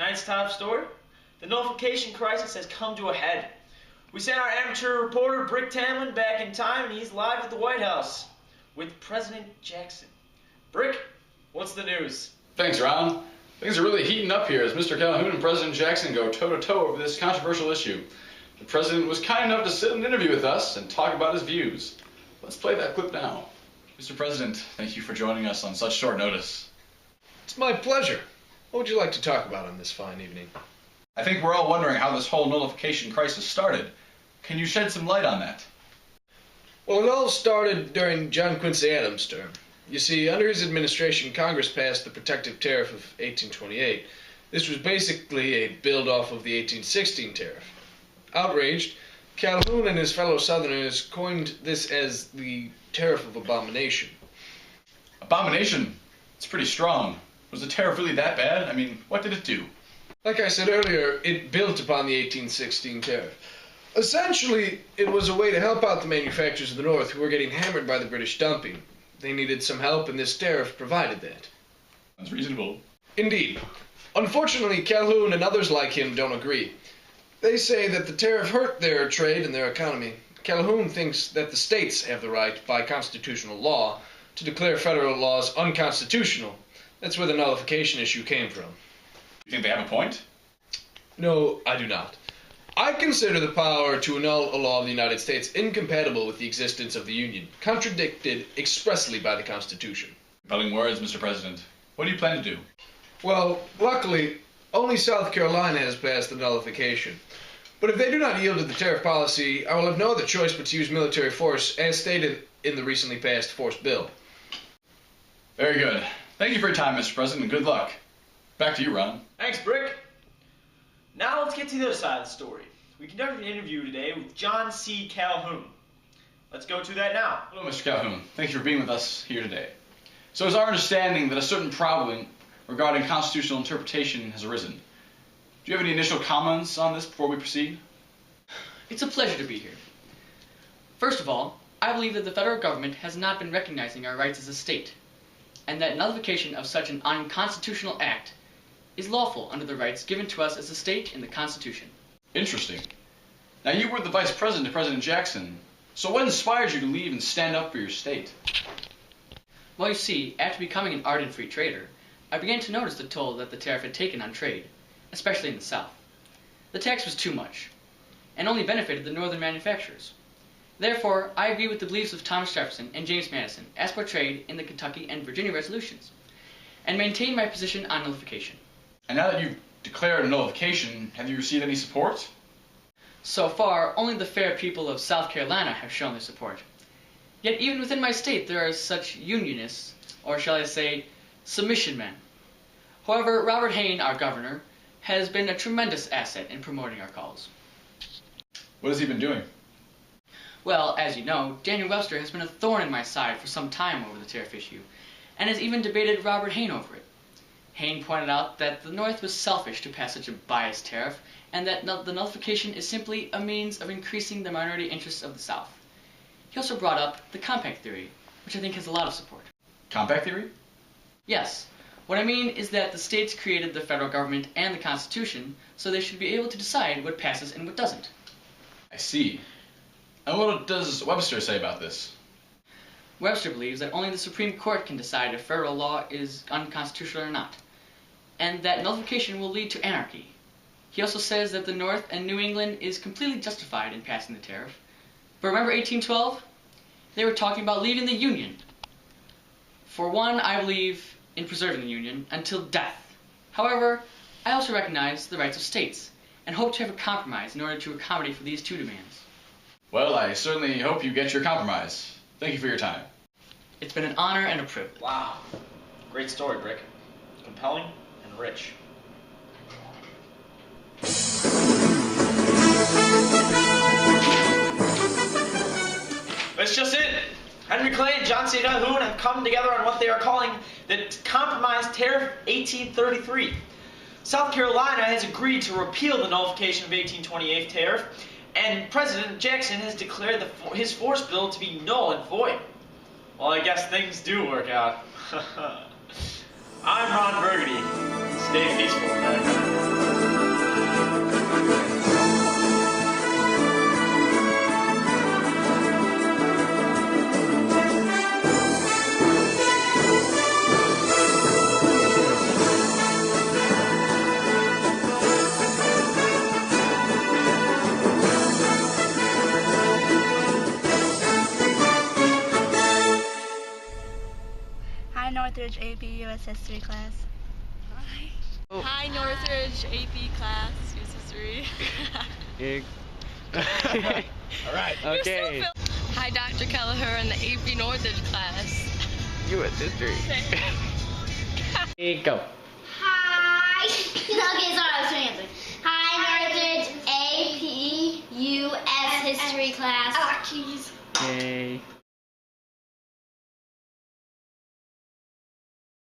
Tonight's top story, the nullification crisis has come to a head. We sent our amateur reporter, Brick Tamlin, back in time, and he's live at the White House with President Jackson. Brick, what's the news? Thanks, Ron. Things are really heating up here as Mr. Calhoun and President Jackson go toe-to-toe over this controversial issue. The president was kind enough to sit and interview with us and talk about his views. Let's play that clip now. Mr. President, thank you for joining us on such short notice. It's my pleasure. What would you like to talk about on this fine evening? I think we're all wondering how this whole nullification crisis started. Can you shed some light on that? Well, it all started during John Quincy Adams' term. You see, under his administration, Congress passed the Protective Tariff of 1828. This was basically a build-off of the 1816 tariff. Outraged, Calhoun and his fellow Southerners coined this as the Tariff of Abomination. Abomination? It's pretty strong. Was the tariff really that bad? I mean, what did it do? Like I said earlier, it built upon the 1816 tariff. Essentially, it was a way to help out the manufacturers of the North who were getting hammered by the British dumping. They needed some help, and this tariff provided that. That's reasonable. Indeed. Unfortunately, Calhoun and others like him don't agree. They say that the tariff hurt their trade and their economy. Calhoun thinks that the states have the right, by constitutional law, to declare federal laws unconstitutional. That's where the nullification issue came from. You think they have a point? No, I do not. I consider the power to annul a law of the United States incompatible with the existence of the Union, contradicted expressly by the Constitution. Compelling words, Mr. President. What do you plan to do? Well, luckily, only South Carolina has passed the nullification. But if they do not yield to the tariff policy, I will have no other choice but to use military force, as stated in the recently passed force bill. Very good. Thank you for your time, Mr. President, and good luck. Back to you, Ron. Thanks, Brick. Now let's get to the other side of the story. We conducted an interview today with John C. Calhoun. Let's go to that now. Hello, Mr. Calhoun. Thank you for being with us here today. So it's our understanding that a certain problem regarding constitutional interpretation has arisen. Do you have any initial comments on this before we proceed? It's a pleasure to be here. First of all, I believe that the federal government has not been recognizing our rights as a state, and that nullification of such an unconstitutional act is lawful under the rights given to us as a state in the Constitution. Interesting. Now, you were the vice president of President Jackson, so what inspired you to leave and stand up for your state? Well, you see, after becoming an ardent free trader, I began to notice the toll that the tariff had taken on trade, especially in the South. The tax was too much, and only benefited the northern manufacturers. Therefore, I agree with the beliefs of Thomas Jefferson and James Madison as portrayed in the Kentucky and Virginia resolutions, and maintain my position on nullification. And now that you've declared a nullification, have you received any support? So far, only the fair people of South Carolina have shown their support. Yet even within my state there are such unionists, or shall I say, submission men. However, Robert Hayne, our governor, has been a tremendous asset in promoting our cause. What has he been doing? Well, as you know, Daniel Webster has been a thorn in my side for some time over the tariff issue, and has even debated Robert Hayne over it. Hayne pointed out that the North was selfish to pass such a biased tariff, and that the nullification is simply a means of increasing the minority interests of the South. He also brought up the compact theory, which I think has a lot of support. Compact theory? Yes. What I mean is that the states created the federal government and the Constitution, so they should be able to decide what passes and what doesn't. I see. And what does Webster say about this? Webster believes that only the Supreme Court can decide if federal law is unconstitutional or not, and that nullification will lead to anarchy. He also says that the North and New England is completely justified in passing the tariff. But remember 1812? They were talking about leaving the Union. For one, I believe in preserving the Union until death. However, I also recognize the rights of states, and hope to have a compromise in order to accommodate for these two demands. Well, I certainly hope you get your compromise. Thank you for your time. It's been an honor and a privilege. Wow. Great story, Brick. Compelling and rich. That's just it. Henry Clay and John C. Calhoun have come together on what they are calling the Compromise Tariff 1833. South Carolina has agreed to repeal the nullification of 1828 tariff, and President Jackson has declared his force bill to be null and void. Well, I guess things do work out. I'm Ron Burgundy. Stay peaceful, America. Hi, Northridge AP U.S. history class. Hi. Oh. Hi, Northridge AP class. Use history. All right. Okay. Hi, Dr. Calhoun and the AP Northridge class. U.S. history. Go. Hi. Okay, sorry, I was trying to answer. Hi, Northridge AP U.S. history class. Keys. Okay.